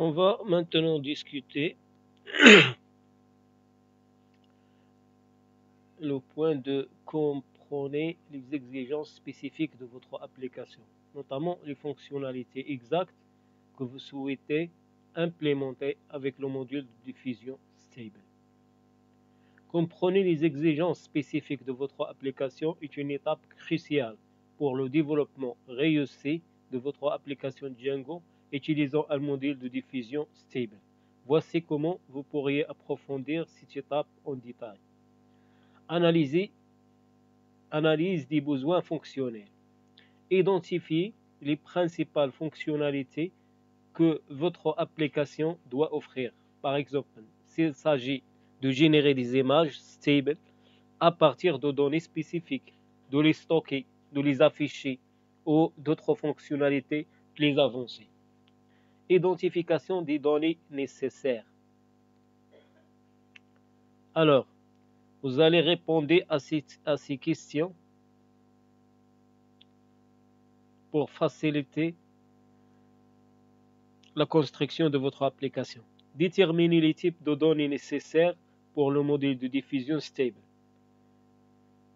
On va maintenant discuter le point de comprenez les exigences spécifiques de votre application, notamment les fonctionnalités exactes que vous souhaitez implémenter avec le module de diffusion stable. Comprenez les exigences spécifiques de votre application est une étape cruciale pour le développement réussi de votre application Django utilisant un module de diffusion stable. Voici comment vous pourriez approfondir cette étape en détail. Analyse des besoins fonctionnels. Identifiez les principales fonctionnalités que votre application doit offrir. Par exemple, s'il s'agit de générer des images stables à partir de données spécifiques, de les stocker, de les afficher ou d'autres fonctionnalités plus avancées. Identification des données nécessaires. Alors, vous allez répondre à ces questions pour faciliter la construction de votre application. Déterminez les types de données nécessaires pour le modèle de diffusion stable.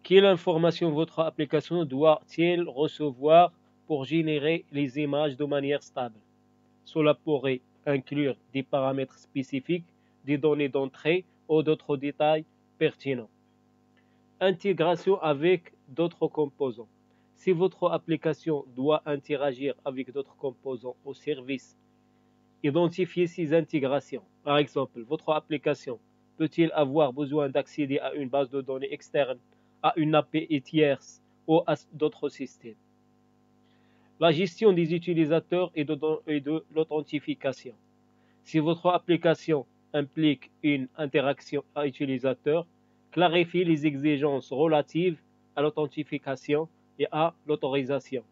Quelle information votre application doit-elle recevoir pour générer les images de manière stable? Cela pourrait inclure des paramètres spécifiques, des données d'entrée ou d'autres détails pertinents. Intégration avec d'autres composants. Si votre application doit interagir avec d'autres composants ou services, identifiez ces intégrations. Par exemple, votre application peut-il avoir besoin d'accéder à une base de données externe, à une API tierce ou à d'autres systèmes? La gestion des utilisateurs et de l'authentification. Si votre application implique une interaction à utilisateur, clarifiez les exigences relatives à l'authentification et à l'autorisation.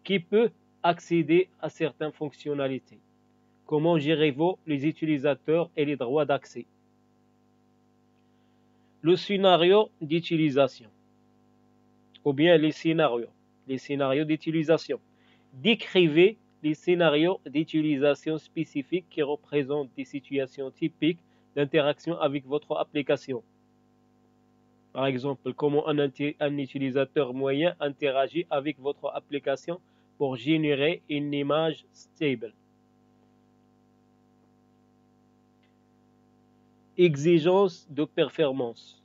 Qui peut accéder à certaines fonctionnalités? Comment gérez-vous les utilisateurs et les droits d'accès? Le scénario d'utilisation ou bien les scénarios d'utilisation. Décrivez les scénarios d'utilisation spécifiques qui représentent des situations typiques d'interaction avec votre application. Par exemple, comment un utilisateur moyen interagit avec votre application pour générer une image stable. Exigence de performance.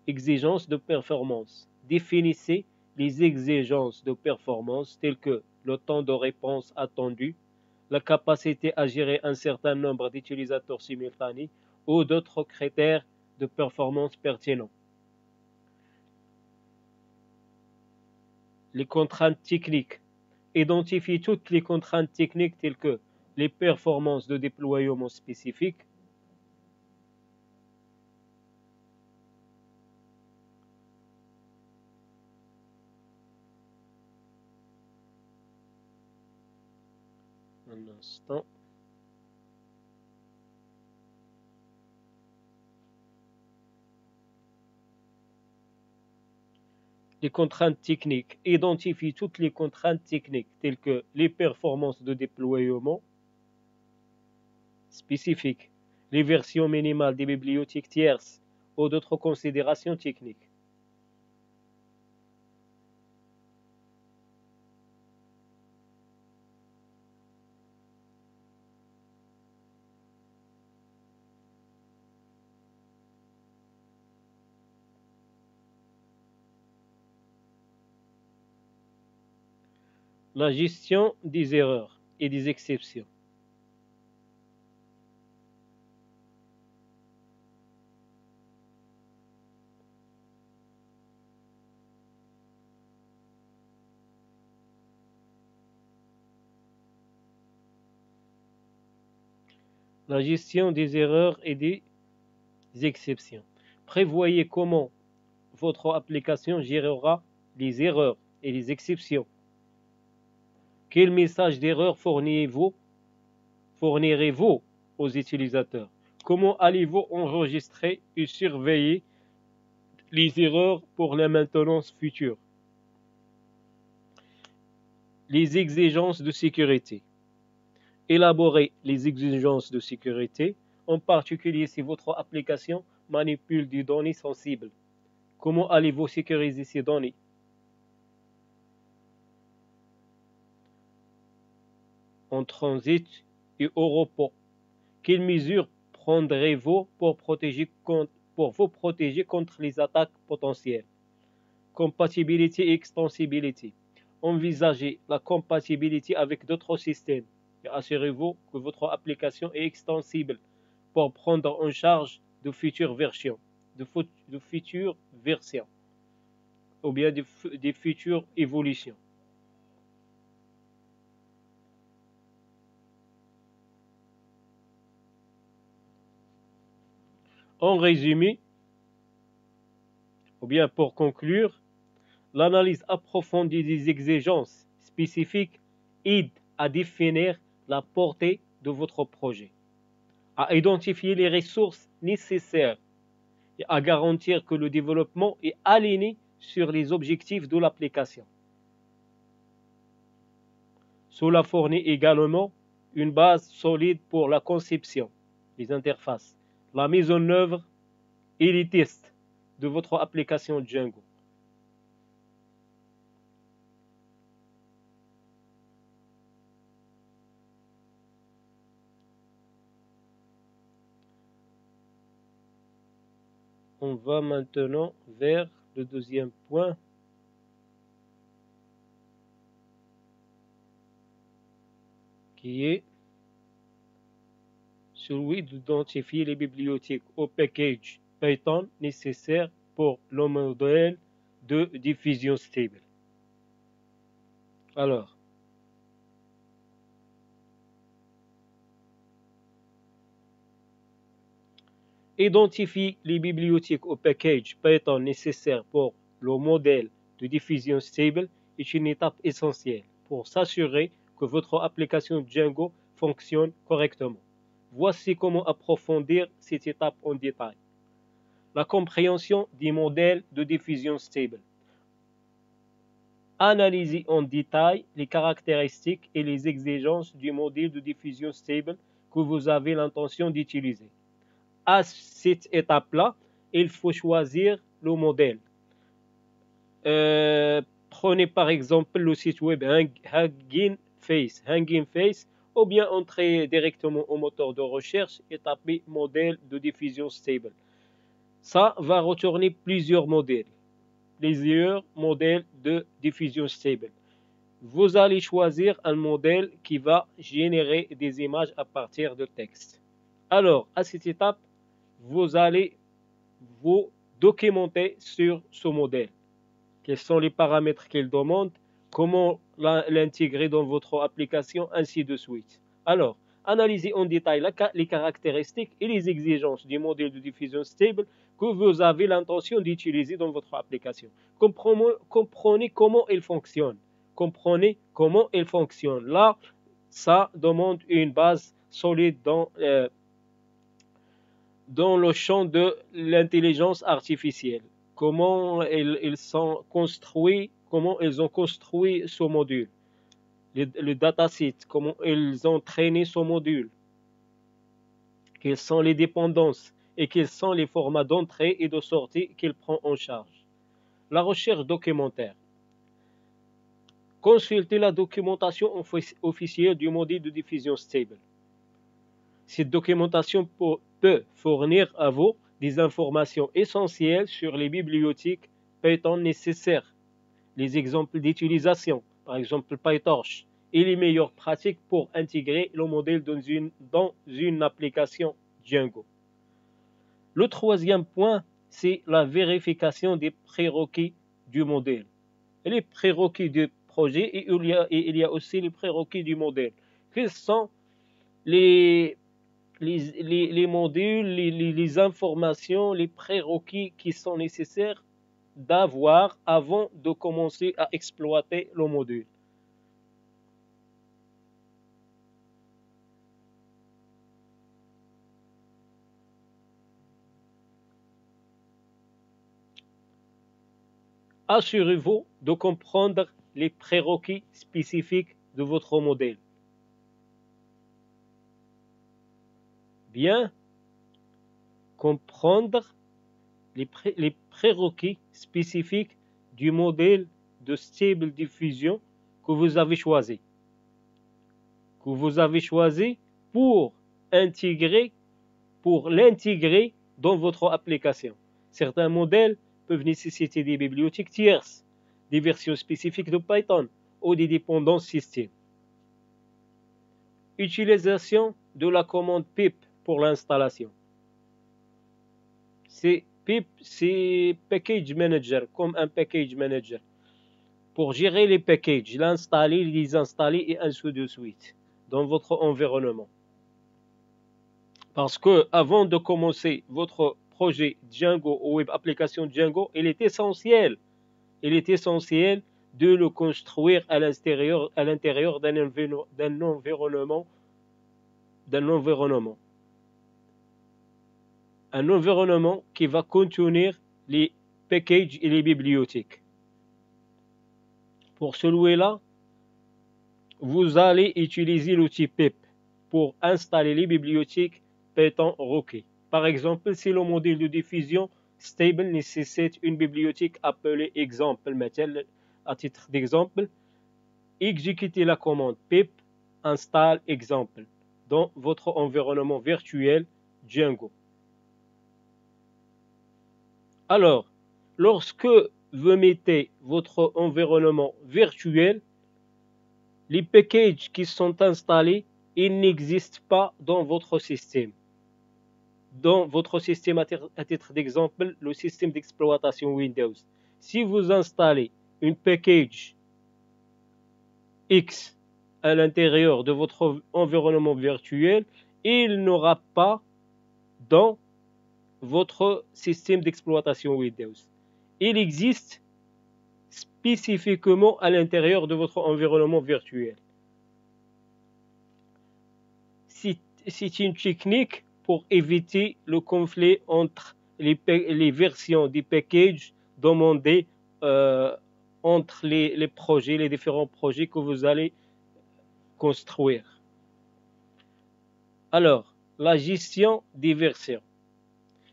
Exigence de performance. Définissez les exigences de performance telles que le temps de réponse attendu, la capacité à gérer un certain nombre d'utilisateurs simultanés ou d'autres critères de performance pertinents. Les contraintes techniques. Identifiez toutes les contraintes techniques telles que les performances de déploiement spécifiques, un instant. Les contraintes techniques. Identifie toutes les contraintes techniques telles que les performances de déploiement spécifiques, les versions minimales des bibliothèques tierces ou d'autres considérations techniques. La gestion des erreurs et des exceptions. La gestion des erreurs et des exceptions. Prévoyez comment votre application gérera les erreurs et les exceptions. Quel message d'erreur fournirez-vous aux utilisateurs? Comment allez-vous enregistrer et surveiller les erreurs pour la maintenance future? Les exigences de sécurité. Élaborer les exigences de sécurité, en particulier si votre application manipule des données sensibles. Comment allez-vous sécuriser ces données? En transit et au repos. Quelles mesures prendrez-vous pour vous protéger contre les attaques potentielles? Compatibilité et extensibilité. Envisagez la compatibilité avec d'autres systèmes et assurez-vous que votre application est extensible pour prendre en charge de futures versions, de futures versions ou bien des futures évolutions. En résumé, ou bien pour conclure, l'analyse approfondie des exigences spécifiques aide à définir la portée de votre projet, à identifier les ressources nécessaires et à garantir que le développement est aligné sur les objectifs de l'application. Cela fournit également une base solide pour la conception, les interfaces, la mise en œuvre et les tests de votre application Django. On va maintenant vers le deuxième point, qui est celui d'identifier les bibliothèques ou packages Python nécessaires pour le modèle de diffusion stable. Alors, identifier les bibliothèques ou packages Python nécessaires pour le modèle de diffusion stable est une étape essentielle pour s'assurer que votre application Django fonctionne correctement. Voici comment approfondir cette étape en détail. La compréhension des modèles de diffusion stable. Analysez en détail les caractéristiques et les exigences du modèle de diffusion stable que vous avez l'intention d'utiliser. À cette étape-là, il faut choisir le modèle. Prenez par exemple le site web Hugging Face, ou bien entrez directement au moteur de recherche et tapez modèle de diffusion stable. Ça va retourner plusieurs modèles de diffusion stable. Vous allez choisir un modèle qui va générer des images à partir de texte. Alors, à cette étape, vous allez vous documenter sur ce modèle. Quels sont les paramètres qu'il demande, comment l'intégrer dans votre application, ainsi de suite. Alors, analysez en détail les caractéristiques et les exigences du modèle de diffusion stable que vous avez l'intention d'utiliser dans votre application. Comprenez comment il fonctionne. Là, ça demande une base solide dans le champ de l'intelligence artificielle. Comment ils sont construits, comment ils ont construit ce module, le dataset, comment ils ont traîné ce module, quelles sont les dépendances et quels sont les formats d'entrée et de sortie qu'il prend en charge. La recherche documentaire. Consultez la documentation officielle du modèle de diffusion stable. Cette documentation peut fournir à vous des informations essentielles sur les bibliothèques Python nécessaires, les exemples d'utilisation, par exemple PyTorch, et les meilleures pratiques pour intégrer le modèle dans une application Django. Le troisième point, c'est la vérification des prérequis du modèle. Les prérequis du projet et il y a aussi les prérequis du modèle. Quels sont les modules, les informations, les prérequis qui sont nécessaires d'avoir avant de commencer à exploiter le module. Assurez-vous de comprendre les prérequis spécifiques de votre modèle. bien comprendre les prérequis spécifiques du modèle de stable diffusion que vous avez choisi. Pour l'intégrer dans votre application. Certains modèles peuvent nécessiter des bibliothèques tierces, des versions spécifiques de Python ou des dépendances système. Utilisation de la commande pip pour l'installation. Pip, c'est Package Manager, comme un Package Manager. Pour gérer les packages, l'installer, les désinstaller et ainsi de suite dans votre environnement. Parce que avant de commencer votre projet Django ou web application Django, il est essentiel de le construire à l'intérieur d'un environnement. Un environnement qui va contenir les packages et les bibliothèques. Pour celui-là, vous allez utiliser l'outil pip pour installer les bibliothèques Python requis. Par exemple, si le modèle de diffusion stable nécessite une bibliothèque appelée exemple, à titre d'exemple, exécutez la commande pip install exemple dans votre environnement virtuel Django. Alors, lorsque vous mettez votre environnement virtuel, les packages qui sont installés, ils n'existent pas dans votre système. Dans votre système, à titre d'exemple, le système d'exploitation Windows. Si vous installez une package X à l'intérieur de votre environnement virtuel, il n'aura pas dans votre système d'exploitation Windows. Il existe spécifiquement à l'intérieur de votre environnement virtuel. C'est une technique pour éviter le conflit entre les versions des packages demandées entre les projets, les différents projets que vous allez construire. Alors, la gestion des versions.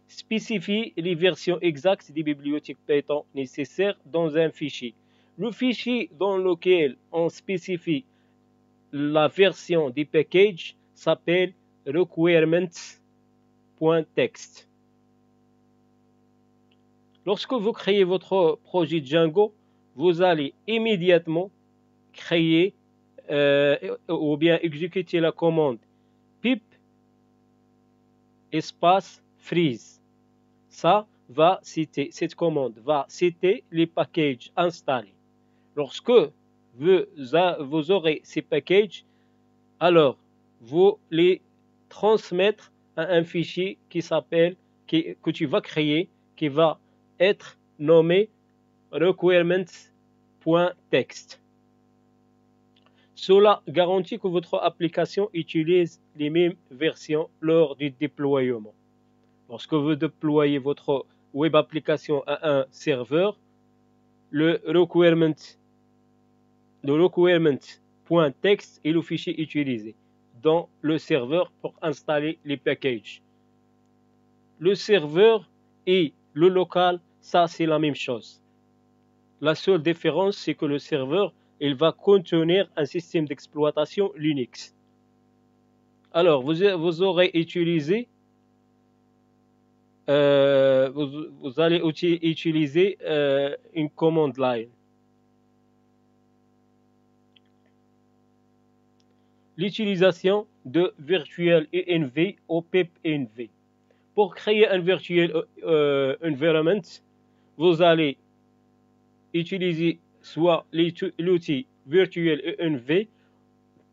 Spécifie les versions exactes des bibliothèques Python nécessaires dans un fichier. Le fichier dans lequel on spécifie la version des packages s'appelle requirements.txt. Lorsque vous créez votre projet Django, vous allez immédiatement créer ou bien exécuter la commande pip espace freeze. Cette commande va citer les packages installés. Lorsque vous aurez ces packages, alors vous les transmettre à un fichier que tu vas créer, qui va être nommé requirements.txt. Cela garantit que votre application utilise les mêmes versions lors du déploiement. Lorsque vous déployez votre web application à un serveur, le requirement.txt est le fichier utilisé dans le serveur pour installer les packages. Le serveur et le local, ça c'est la même chose. La seule différence, c'est que le serveur, il va contenir un système d'exploitation Linux. Alors, vous aurez utilisé vous allez utiliser une command line. L'utilisation de virtual env ou pipenv. Pour créer un virtual environment, vous allez utiliser soit l'outil virtual env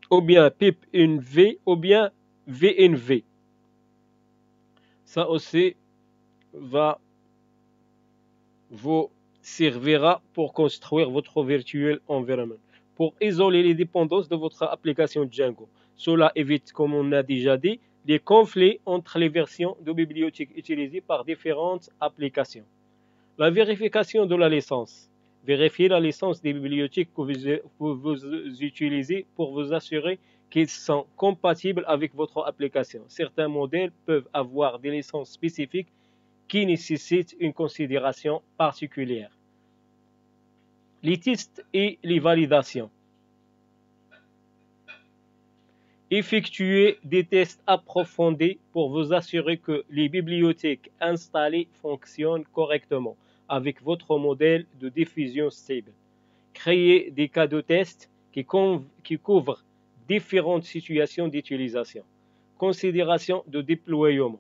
ou bien pipenv ou bien vnv. Ça aussi vous servira pour construire votre virtual environment. Pour isoler les dépendances de votre application Django. Cela évite, comme on a déjà dit, les conflits entre les versions de bibliothèques utilisées par différentes applications. La vérification de la licence. Vérifiez la licence des bibliothèques que vous utilisez pour vous assurer qu'ils sont compatibles avec votre application. Certains modèles peuvent avoir des licences spécifiques qui nécessitent une considération particulière. Les tests et les validations. Effectuez des tests approfondis pour vous assurer que les bibliothèques installées fonctionnent correctement avec votre modèle de diffusion stable. Créez des cas de test qui couvrent différentes situations d'utilisation. Considération de déploiement.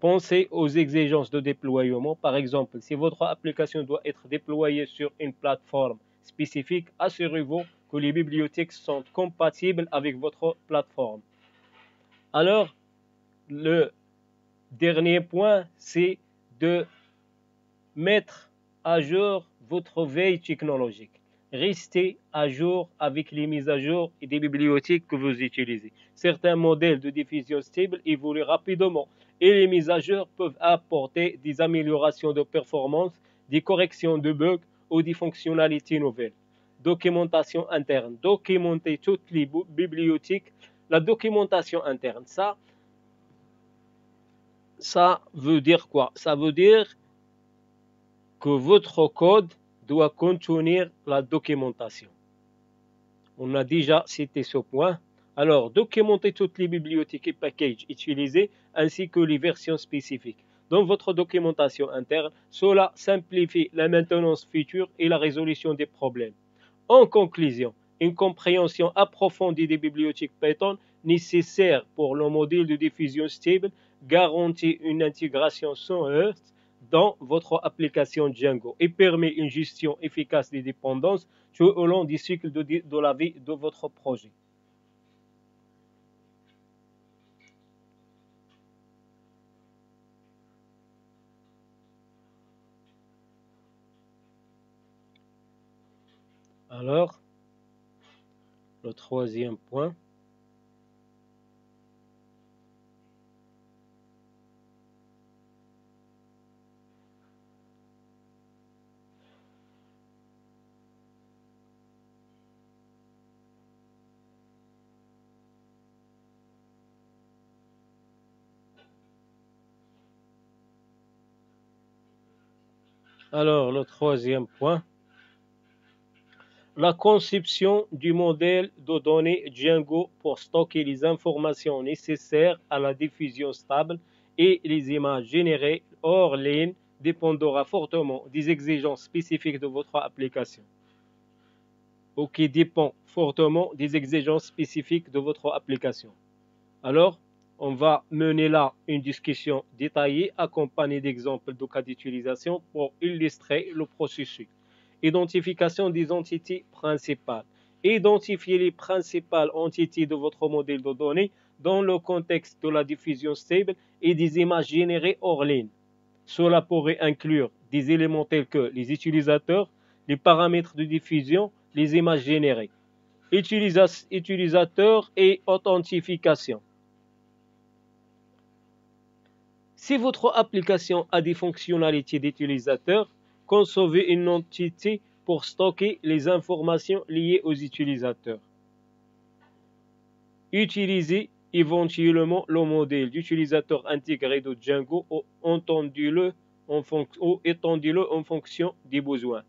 Pensez aux exigences de déploiement. Par exemple, si votre application doit être déployée sur une plateforme spécifique, assurez-vous que les bibliothèques sont compatibles avec votre plateforme. Alors, le dernier point, c'est de mettre à jour votre veille technologique. Restez à jour avec les mises à jour et des bibliothèques que vous utilisez. Certains modèles de diffusion stable évoluent rapidement et les mises à jour peuvent apporter des améliorations de performance, des corrections de bugs ou des fonctionnalités nouvelles. Documentation interne. Documenter toutes les bibliothèques. La documentation interne, ça veut dire quoi? Ça veut dire que votre code doit contenir la documentation. On a déjà cité ce point. Alors, documenter toutes les bibliothèques et packages utilisés ainsi que les versions spécifiques. Dans votre documentation interne, cela simplifie la maintenance future et la résolution des problèmes. En conclusion, une compréhension approfondie des bibliothèques Python nécessaires pour le modèle de diffusion stable garantit une intégration sans heurts dans votre application Django et permet une gestion efficace des dépendances tout au long du cycle de la vie de votre projet. Alors, le troisième point. Alors, le troisième point. La conception du modèle de données Django pour stocker les informations nécessaires à la diffusion stable et les images générées hors ligne dépendra fortement des exigences spécifiques de votre application. Ou qui dépend fortement des exigences spécifiques de votre application. Alors, on va mener là une discussion détaillée accompagnée d'exemples de cas d'utilisation pour illustrer le processus. Identification des entités principales. Identifiez les principales entités de votre modèle de données dans le contexte de la diffusion stable et des images générées hors ligne. Cela pourrait inclure des éléments tels que les utilisateurs, les paramètres de diffusion, les images générées. Utilisateurs et authentification. Si votre application a des fonctionnalités d'utilisateur, concevez une entité pour stocker les informations liées aux utilisateurs. Utilisez éventuellement le modèle d'utilisateur intégré de Django ou étendez-le en fonction des besoins.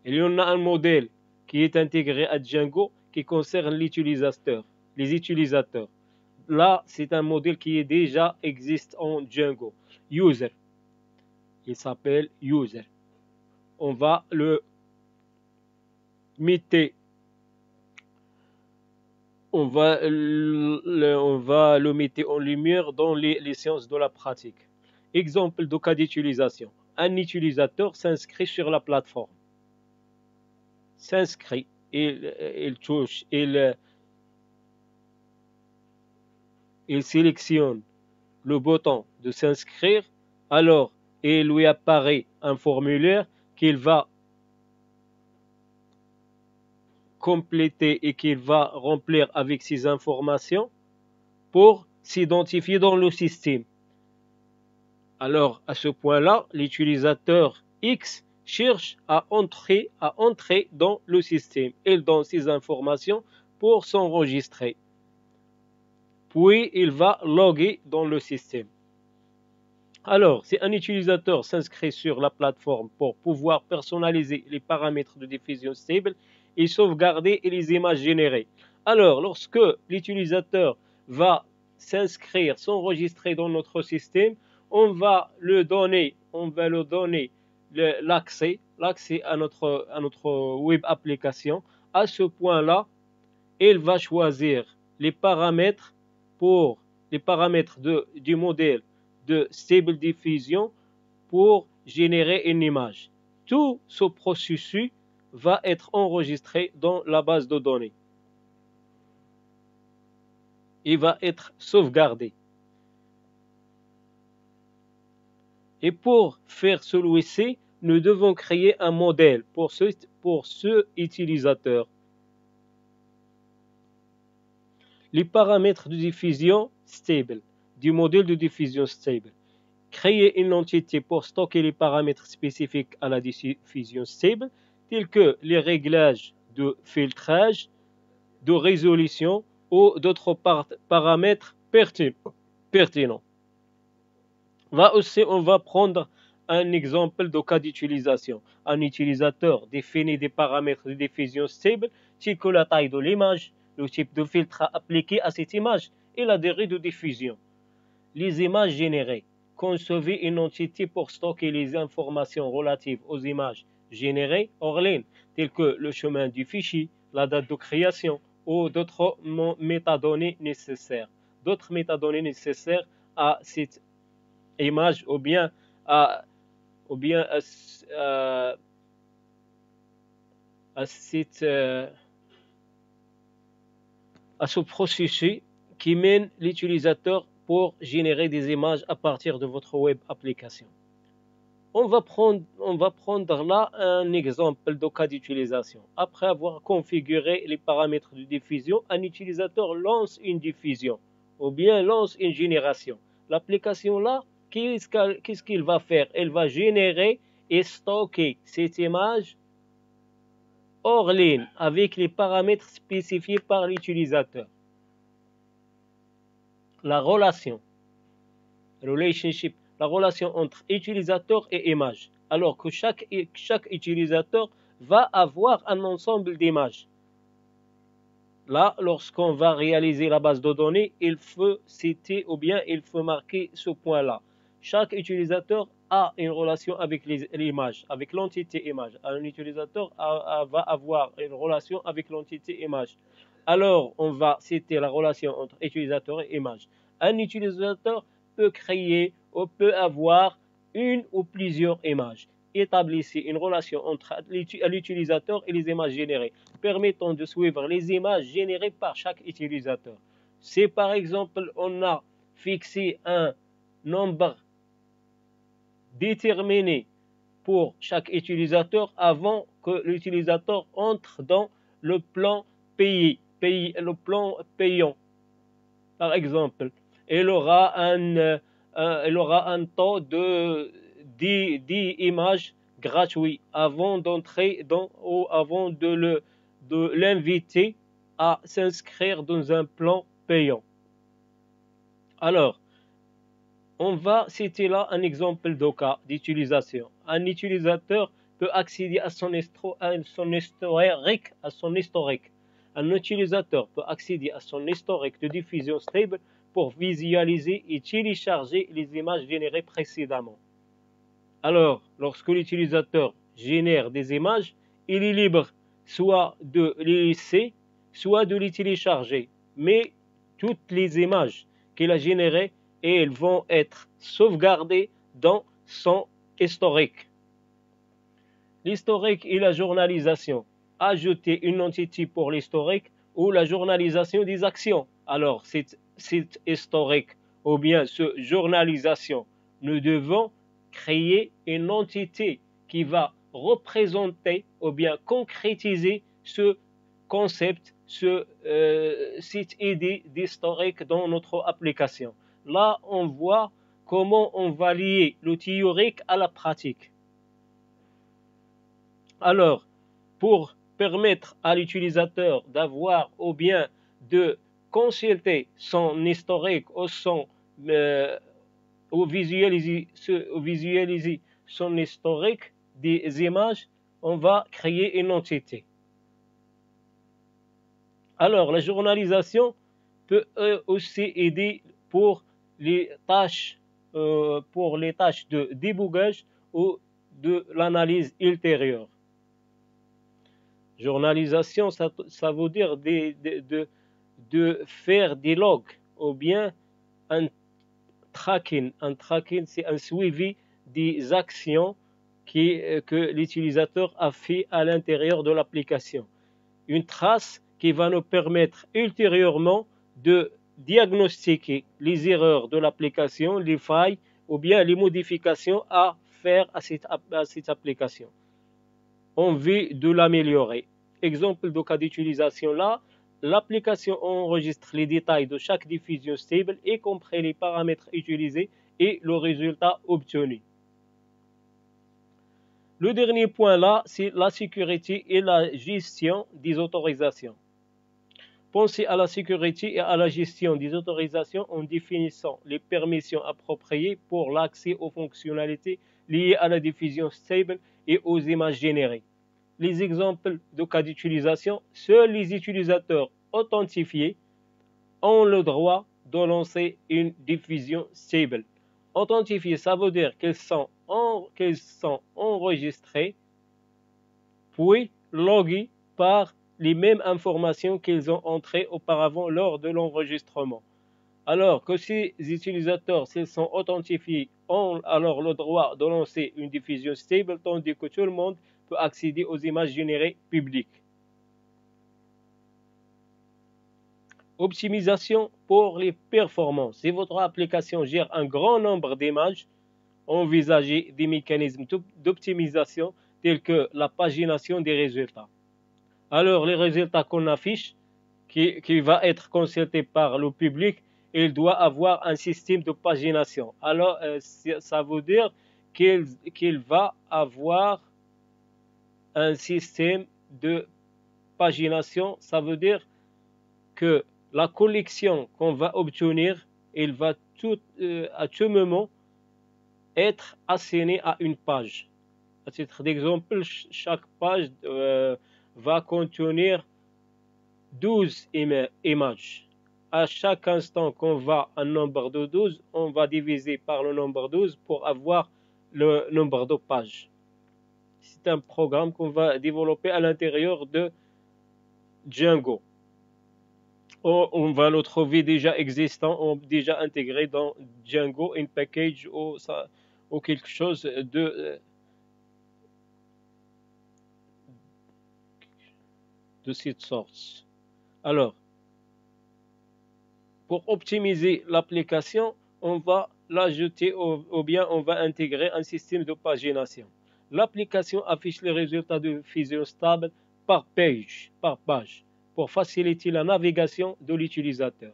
Il y en a un modèle qui est intégré à Django qui concerne les utilisateurs. Là, c'est un modèle qui est déjà existe en Django. User. Il s'appelle User. On va le mettre en lumière dans les sciences de la pratique. Exemple de cas d'utilisation. Un utilisateur s'inscrit sur la plateforme. S'inscrit, il touche, il sélectionne le bouton de s'inscrire, alors il lui apparaît un formulaire qu'il va compléter et qu'il va remplir avec ses informations pour s'identifier dans le système. Alors, à ce point-là, l'utilisateur X cherche à entrer dans le système. Il donne ses informations pour s'enregistrer. Puis il va loguer dans le système. Alors, si un utilisateur s'inscrit sur la plateforme pour pouvoir personnaliser les paramètres de diffusion stable et sauvegarder les images générées. Alors, lorsque l'utilisateur va s'inscrire, s'enregistrer dans notre système, on va le donner l'accès à notre web application. À ce point-là, il va choisir les paramètres du modèle de Stable Diffusion pour générer une image. Tout ce processus va être enregistré dans la base de données. Il va être sauvegardé. Et pour faire celui-ci, nous devons créer un modèle pour ce utilisateur. Les paramètres de diffusion stable, du modèle de diffusion stable. Créer une entité pour stocker les paramètres spécifiques à la diffusion stable, tels que les réglages de filtrage, de résolution ou d'autres paramètres pertinents. Là aussi, on va prendre un exemple de cas d'utilisation. Un utilisateur définit des paramètres de diffusion stable, tels que la taille de l'image, le type de filtre appliqué à cette image et la durée de diffusion. Les images générées. Concevez une entité pour stocker les informations relatives aux images générées hors ligne, telles que le chemin du fichier, la date de création ou d'autres métadonnées nécessaires. D'autres métadonnées nécessaires à cette image ou bien à ce processus qui mène l'utilisateur pour générer des images à partir de votre web application. On va prendre là un exemple de cas d'utilisation. Après avoir configuré les paramètres de diffusion, un utilisateur lance une diffusion ou bien lance une génération. L'application là, qu'est-ce qu'il va faire? Elle va générer et stocker cette image hors ligne avec les paramètres spécifiés par l'utilisateur. La relationship, la relation entre utilisateur et image. Alors que chaque utilisateur va avoir un ensemble d'images. Là, lorsqu'on va réaliser la base de données, il faut citer ou bien il faut marquer ce point-là. Chaque utilisateur a une relation avec l'image, avec l'entité image. Un utilisateur va avoir une relation avec l'entité image. Alors, on va citer la relation entre utilisateur et image. Un utilisateur peut créer ou peut avoir une ou plusieurs images. Établissez une relation entre l'utilisateur et les images générées, permettant de suivre les images générées par chaque utilisateur. Si par exemple on a fixé un nombre déterminé pour chaque utilisateur avant que l'utilisateur entre dans le plan le plan payant. Par exemple, il aura un taux de 10 images gratuites avant d'entrer ou avant de l'inviter à s'inscrire dans un plan payant. Alors, on va citer là un exemple de cas d'utilisation. Un utilisateur peut accéder à son historique. Un utilisateur peut accéder à son historique de diffusion stable pour visualiser et télécharger les images générées précédemment. Alors, lorsque l'utilisateur génère des images, il est libre soit de les laisser, soit de les télécharger. Mais toutes les images qu'il a générées, elles vont être sauvegardées dans son historique. L'historique et la journalisation. Ajouter une entité pour l'historique ou la journalisation des actions. Alors, cette historique ou bien cette journalisation, nous devons créer une entité qui va représenter ou bien concrétiser ce concept, cette idée d'historique dans notre application. Là, on voit comment on va lier le théorique à la pratique. Alors, pour permettre à l'utilisateur d'avoir ou bien de consulter son historique ou visualiser son historique des images, on va créer une entité. Alors, la journalisation peut aussi aider pour les tâches de débogage ou de l'analyse ultérieure. Journalisation, ça veut dire de faire des logs ou bien un tracking. Un tracking, c'est un suivi des actions que l'utilisateur a fait à l'intérieur de l'application. Une trace qui va nous permettre ultérieurement de diagnostiquer les erreurs de l'application, les failles ou bien les modifications à faire à cette application. On veut de l'améliorer. Exemple de cas d'utilisation là, l'application enregistre les détails de chaque diffusion stable, y compris les paramètres utilisés et le résultat obtenu. Le dernier point là, c'est la sécurité et la gestion des autorisations. Pensez à la sécurité et à la gestion des autorisations en définissant les permissions appropriées pour l'accès aux fonctionnalités liées à la diffusion stable et aux images générées. Les exemples de cas d'utilisation, seuls les utilisateurs authentifiés ont le droit de lancer une diffusion stable. Authentifiés, ça veut dire qu'ils sont enregistrés, puis logués par les mêmes informations qu'ils ont entrées auparavant lors de l'enregistrement. Alors que ces utilisateurs, s'ils sont authentifiés, ont alors le droit de lancer une diffusion stable, tandis que tout le monde peut accéder aux images générées publiques. Optimisation pour les performances. Si votre application gère un grand nombre d'images, envisagez des mécanismes d'optimisation tels que la pagination des résultats. Alors, les résultats qu'on affiche, qui va être consulté par le public, il doit avoir un système de pagination. Alors, ça veut dire qu'il va avoir un système de pagination. Ça veut dire que la collection qu'on va obtenir, elle va à tout moment être assignée à une page. À titre d'exemple, chaque page va contenir 12 images. À chaque instant qu'on va un nombre de 12, on va diviser par le nombre 12 pour avoir le nombre de pages. C'est un programme qu'on va développer à l'intérieur de Django. On va le trouver déjà existant, déjà intégré dans Django in package ou quelque chose de cette sorte. Alors, pour optimiser l'application, on va l'ajouter ou bien on va intégrer un système de pagination. L'application affiche les résultats de diffusion stable par page, pour faciliter la navigation de l'utilisateur.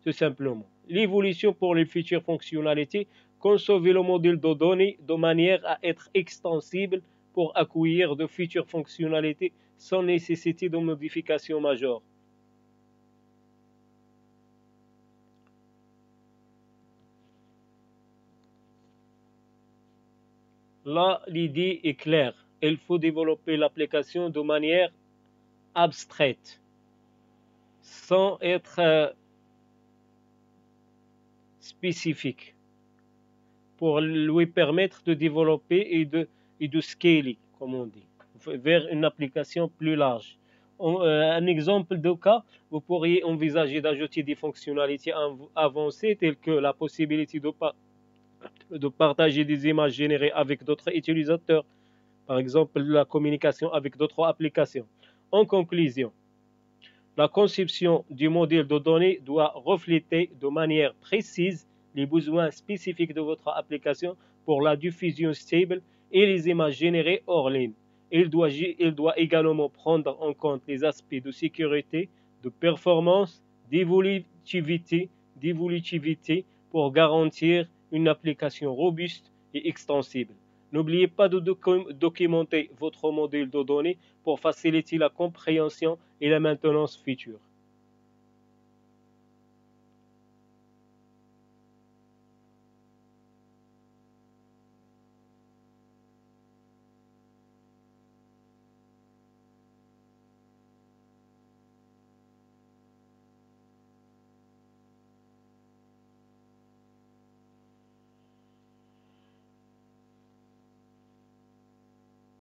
Tout simplement. L'évolution pour les futures fonctionnalités, concevez le modèle de données de manière à être extensible pour accueillir de futures fonctionnalités sans nécessité de modifications majeures. Là, l'idée est claire. Il faut développer l'application de manière abstraite, sans être spécifique, pour lui permettre de développer et de scaler, comme on dit, vers une application plus large. Un exemple de cas, vous pourriez envisager d'ajouter des fonctionnalités avancées telles que la possibilité de partager des images générées avec d'autres utilisateurs, par exemple la communication avec d'autres applications. En conclusion, la conception du modèle de données doit refléter de manière précise les besoins spécifiques de votre application pour la diffusion stable et les images générées hors ligne. Il doit également prendre en compte les aspects de sécurité, de performance, d'évolutivité pour garantir une application robuste et extensible. N'oubliez pas de documenter votre modèle de données pour faciliter la compréhension et la maintenance future.